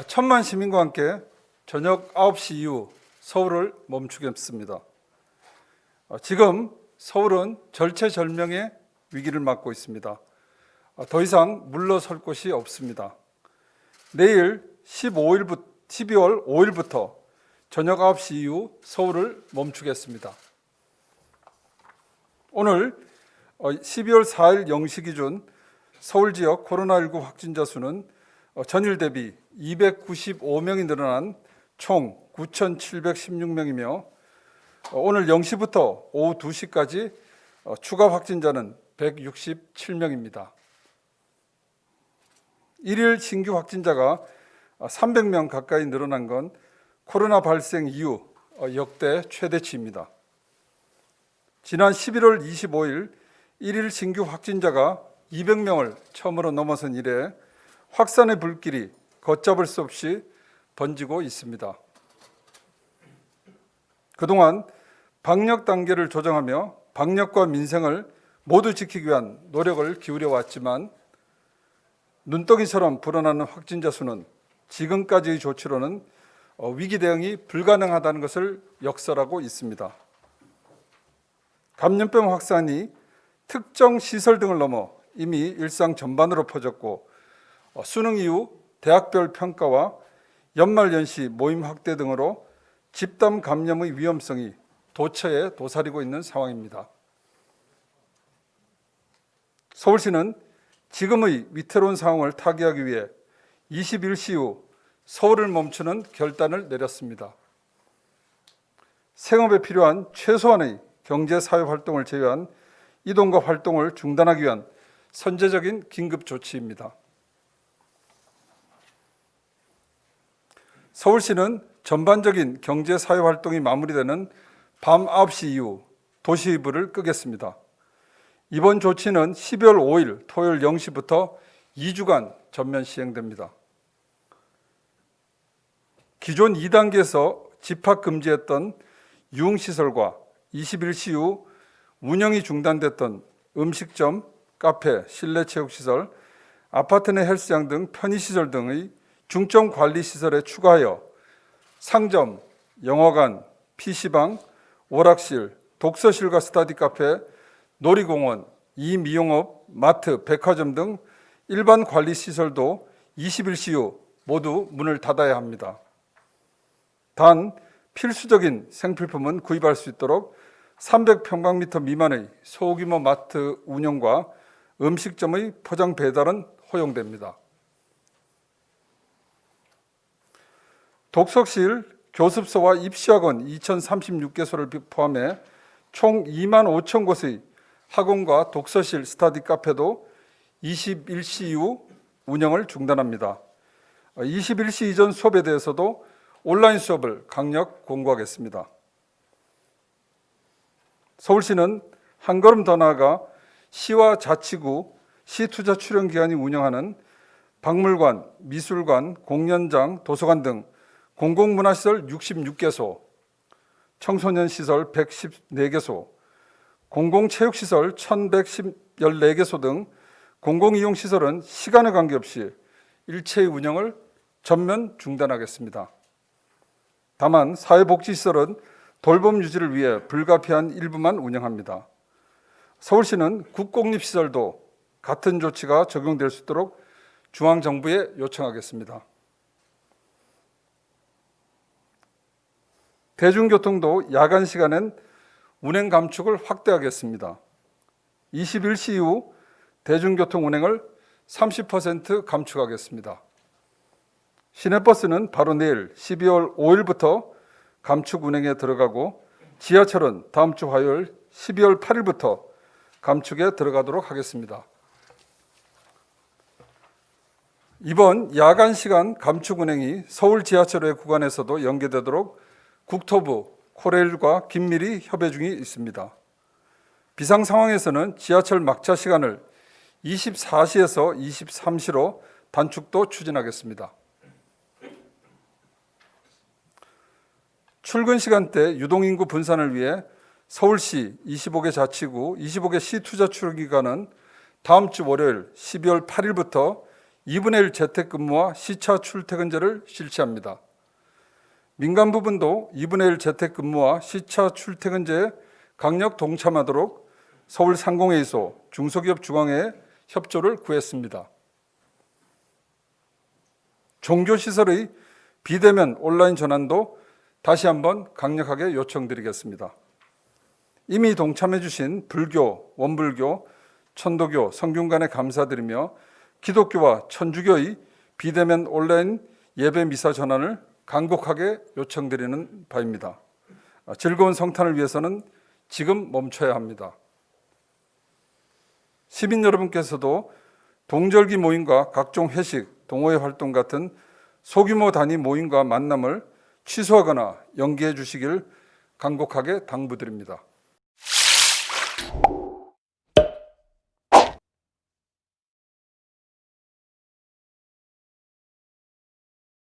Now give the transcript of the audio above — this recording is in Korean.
천만 시민과 함께 저녁 9시 이후 서울을 멈추겠습니다. 지금 서울은 절체절명의 위기를 맞고 있습니다. 더 이상 물러설 곳이 없습니다. 내일 12월 5일부터 저녁 9시 이후 서울을 멈추겠습니다. 오늘 12월 4일 0시 기준 서울 지역 코로나19 확진자 수는 전일 대비 295명이 늘어난 총 9,716명이며 오늘 0시부터 오후 2시까지 추가 확진자는 167명입니다. 일일 신규 확진자가 300명 가까이 늘어난 건 코로나 발생 이후 역대 최대치입니다. 지난 11월 25일 일일 신규 확진자가 200명을 처음으로 넘어선 이래 확산의 불길이 걷잡을 수 없이 번지고 있습니다. 그동안 방역 단계를 조정하며 방역과 민생을 모두 지키기 위한 노력을 기울여 왔지만 눈덩이처럼 불어나는 확진자 수는 지금까지의 조치로는 위기 대응이 불가능하다는 것을 역설하고 있습니다. 감염병 확산이 특정 시설 등을 넘어 이미 일상 전반으로 퍼졌고 수능 이후 대학별 평가와 연말연시 모임 확대 등으로 집단 감염의 위험성이 도처에 도사리고 있는 상황입니다. 서울시는 지금의 위태로운 상황을 타개하기 위해 21시 후 서울을 멈추는 결단을 내렸습니다. 생업에 필요한 최소한의 경제사회 활동을 제외한 이동과 활동을 중단하기 위한 선제적인 긴급 조치입니다. 서울시는 전반적인 경제사회 활동이 마무리되는 밤 9시 이후 도시의 불을 끄겠습니다. 이번 조치는 12월 5일 토요일 0시부터 2주간 전면 시행됩니다. 기존 2단계에서 집합 금지했던 유흥시설과 21시 후 운영이 중단됐던 음식점, 카페, 실내체육시설, 아파트 내 헬스장 등 편의시설 등의 중점 관리시설에 추가하여 상점, 영화관, PC방, 오락실, 독서실과 스터디 카페, 놀이공원, 이미용업, 마트, 백화점 등 일반 관리시설도 21시 후 모두 문을 닫아야 합니다. 단 필수적인 생필품은 구입할 수 있도록 300평방미터 미만의 소규모 마트 운영과 음식점의 포장 배달은 허용됩니다. 독서실, 교습소와 입시학원 2,036개소를 포함해 총 2만 5천 곳의 학원과 독서실, 스터디 카페도 21시 이후 운영을 중단합니다. 21시 이전 수업에 대해서도 온라인 수업을 강력 공고하겠습니다. 서울시는 한 걸음 더 나아가 시와 자치구, 시투자출연기관이 운영하는 박물관, 미술관, 공연장, 도서관 등 공공문화시설 66개소, 청소년시설 114개소, 공공체육시설 1,114개소 등 공공이용시설은 시간에 관계없이 일체의 운영을 전면 중단하겠습니다. 다만 사회복지시설은 돌봄 유지를 위해 불가피한 일부만 운영합니다. 서울시는 국공립시설도 같은 조치가 적용될 수 있도록 중앙정부에 요청하겠습니다. 대중교통도 야간 시간엔 운행 감축을 확대하겠습니다. 21시 이후 대중교통 운행을 30% 감축하겠습니다. 시내버스는 바로 내일 12월 5일부터 감축 운행에 들어가고 지하철은 다음 주 화요일 12월 8일부터 감축에 들어가도록 하겠습니다. 이번 야간 시간 감축 운행이 서울 지하철의 구간에서도 연계되도록 국토부, 코레일과 긴밀히 협의 중에 있습니다. 비상 상황에서는 지하철 막차 시간을 24시에서 23시로 단축도 추진하겠습니다. 출근 시간대 유동인구 분산을 위해 서울시 25개 자치구, 25개 시투자출연기관은 다음 주 월요일 12월 8일부터 2분의 1 재택근무와 시차 출퇴근제를 실시합니다. 민간 부분도 2분의 1 재택근무와 시차 출퇴근제에 강력 동참하도록 서울상공회의소 중소기업 중앙회에 협조를 구했습니다. 종교시설의 비대면 온라인 전환도 다시 한번 강력하게 요청드리겠습니다. 이미 동참해 주신 불교, 원불교, 천도교, 성균관에 감사드리며 기독교와 천주교의 비대면 온라인 예배 미사 전환을 간곡하게 요청드리는 바입니다. 즐거운 성탄을 위해서는 지금 멈춰야 합니다. 시민 여러분께서도 동절기 모임과 각종 회식, 동호회 활동 같은 소규모 단위 모임과 만남을 취소하거나 연기해 주시길 간곡하게 당부드립니다.